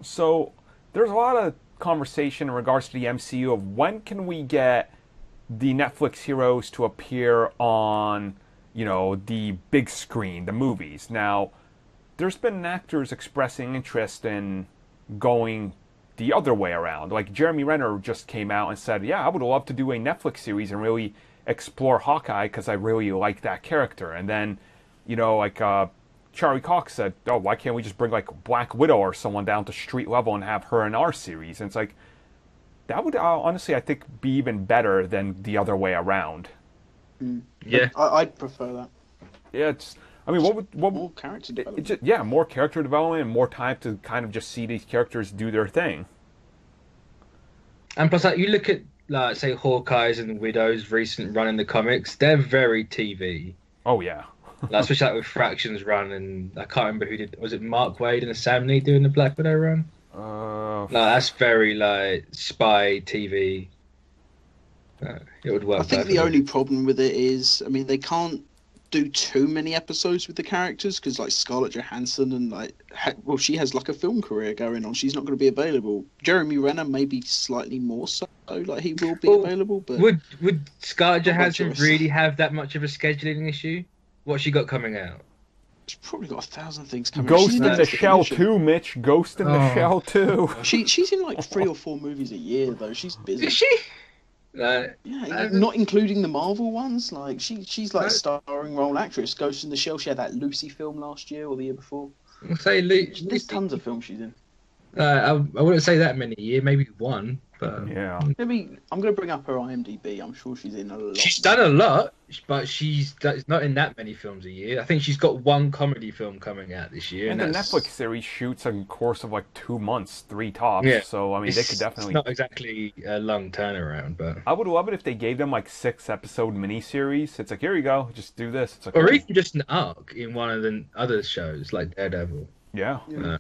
So there's a lot of conversation in regards to the MCU of when can we get the Netflix heroes to appear on, the big screen, the movies. Now, there's been actors expressing interest in going the other way around. Like Jeremy Renner just came out and said, "Yeah, I would love to do a Netflix series and really explore Hawkeye because I really like that character." And then, Charlie Cox said, "Oh, why can't we just bring like Black Widow or someone down to street level and have her in our series?" And it's like that would honestly, I think, be even better than the other way around. Yeah. I'd prefer that. Yeah, it's. I mean, what More character development. yeah, more character development and more time to kind of just see these characters do their thing. And plus, like, you look at, like, say, Hawkeye's and Widow's recent run in the comics, they're very TV. Oh yeah. Like, especially like with Fraction's run, and I can't remember who did. Was it Mark Waid and Sam Neill doing the Black Widow run? Like, that's very like spy TV. It would work. I think perfectly. the only problem with it is, I mean, they can't do too many episodes with the characters because, like, Scarlett Johansson and she has like a film career going on. She's not going to be available. Jeremy Renner maybe slightly more so, like he will be available. But would Scarlett Johansson really have that much of a scheduling issue? What's she got coming out? she's probably got 1,000 things coming. Ghost She's in next the to Shell finish it. 2, Mitch. Ghost in the Shell 2. She's in like 3 or 4 movies a year though. She's busy. Is she? Yeah, not including the Marvel ones. Like she's like a starring role actress. Ghost in the Shell. She had that Lucy film last year or the year before. I'll say There's tons of films she's in. I wouldn't say that many a year, maybe one. But Yeah. Maybe I'm gonna bring up her IMDb. I'm sure she's in a lot. she's done a lot, but she's not in that many films a year. I think she's got one comedy film coming out this year. And the Netflix series shoots a course of like 2 months, 3 tops. Yeah. So, I mean, they could definitely... It's not exactly a long turnaround, but... I would love it if they gave them like 6-episode miniseries. It's like, here you go, just do this. It's like, Or oh. even just an arc in one of the other shows, like Daredevil. Yeah. Yeah.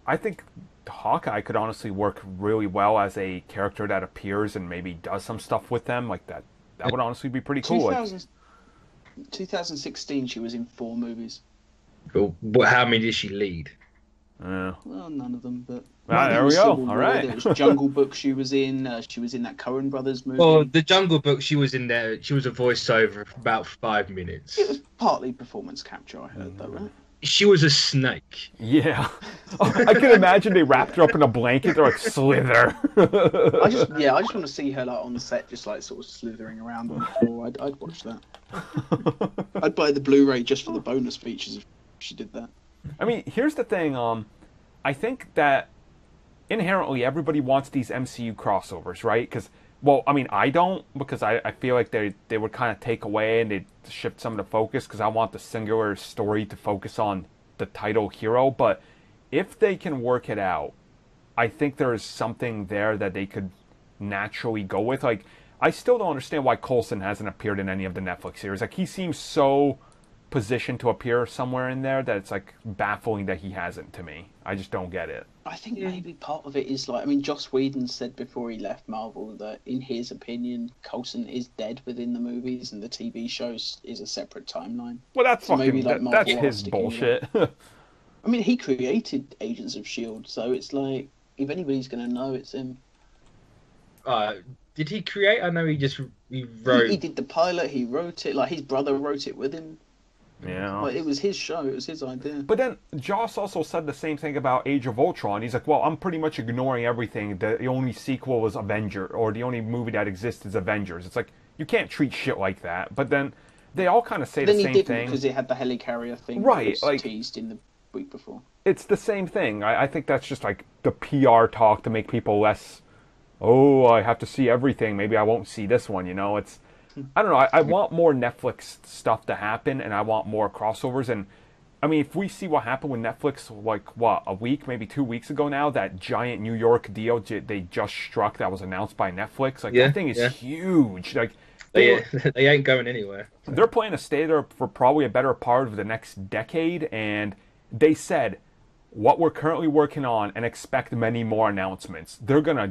I think Hawkeye could honestly work really well as a character that appears and maybe does some stuff with them like that. That would honestly be pretty cool. 2016, she was in 4 movies. But how many did she lead? Yeah. Well, none of them, but There we go. All right. There was Jungle Book. She was in. She was in that Coen Brothers movie. Well, the Jungle Book, she was in there. She was a voiceover for about 5 minutes. It was partly performance capture. I heard though, right? She was a snake. Yeah. I can imagine they wrapped her up in a blanket. They're like, slither. I just want to see her like on the set, just like sort of slithering around on the floor. I'd watch that. I'd buy the Blu-ray just for the bonus features if she did that. I mean, here's the thing. I think that inherently everybody wants these MCU crossovers, right? Because, well, I mean, I don't, because I feel like they would kind of take away and they'd shift some of the focus because I want the singular story to focus on the title hero. But if they can work it out, I think there is something there that they could naturally go with. Like, I still don't understand why Coulson hasn't appeared in any of the Netflix series. Like, he seems so positioned to appear somewhere in there that it's like baffling that he hasn't to me. I just don't get it. I think maybe part of it is like, I mean, Joss Whedon said before he left Marvel that in his opinion, Coulson is dead within the movies and the TV shows is a separate timeline. Well, that's So fucking, maybe, like, that's Marvel are his sticking with bullshit. I mean, he created Agents of S.H.I.E.L.D., so it's like, if anybody's going to know, it's him. Did he create? I know he wrote. He did the pilot, he wrote it, like his brother wrote it with him. Yeah. Like, it was his show, it was his idea. But then Joss also said the same thing about Age of Ultron. He's like, well, I'm pretty much ignoring everything. The only sequel was Avenger, or the only movie that exists is Avengers. It's like, you can't treat shit like that. But then they all kind of say the Then he same didn't thing. because it had the helicarrier thing Right, that was like- teased in the week before. It's the same thing. I think that's just like the PR talk to make people less, oh, I have to see everything. Maybe I won't see this one, you know? It's, I don't know. I want more Netflix stuff to happen, and I want more crossovers. And I mean, if we see what happened with Netflix, like what, a week, maybe 2 weeks ago now, that giant New York deal they just struck that was announced by Netflix, like that thing is huge. Like They ain't going anywhere. they're planning to stay there for probably a better part of the next decade, and they said what we're currently working on and expect many more announcements. They're gonna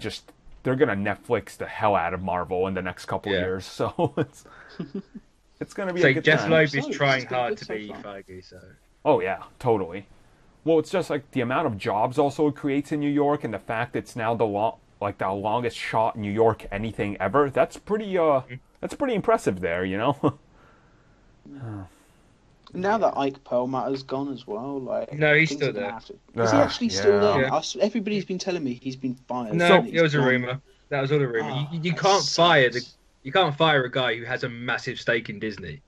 Netflix the hell out of Marvel in the next couple of years. So it's gonna be a So good Jeff time. Loeb is So, trying it's been hard good to so be far. Feige, so Oh yeah, totally. Well, it's just like the amount of jobs also it creates in New York, and the fact it's now the longest shot New York anything ever. That's pretty impressive there, you know. Now that Ike Perlmutter's gone as well, like No, he's things still are gonna there. have to- Is he actually still there? Yeah. Everybody's been telling me he's been fired. No, and it he's was a gone. rumor. That was all a rumor. Oh, You that can't fire sucks. you can't fire a guy who has a massive stake in Disney.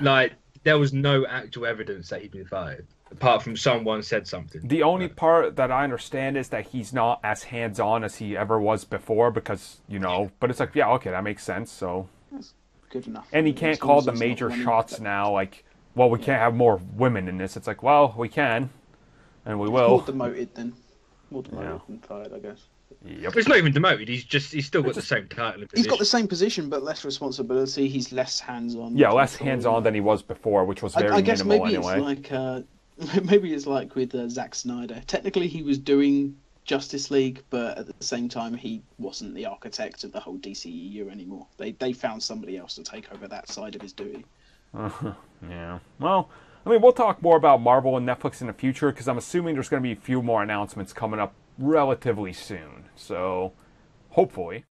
Like there was no actual evidence that he'd been fired, apart from someone said something. The only part that I understand is that he's not as hands-on as he ever was before, because but it's like, yeah, okay, that makes sense. So That's good enough. and he As can't long call as the he's not major running shots that- now. Like, well, we can't have more women in this. It's like, well, we can, and we More will. demoted then. More demoted than fired, I guess. Yep. It's not even demoted. He's still got the same title. And He's got the position. same position, but less responsibility. He's less hands-on. Yeah, less control. hands-on than he was before, which was very I guess minimal maybe anyway. it's like maybe it's like with Zack Snyder. Technically, he was doing Justice League, but at the same time, he wasn't the architect of the whole DCEU anymore. They found somebody else to take over that side of his duty. Yeah. Well, I mean, we'll talk more about Marvel and Netflix in the future, because I'm assuming there's going to be a few more announcements coming up relatively soon. So, hopefully.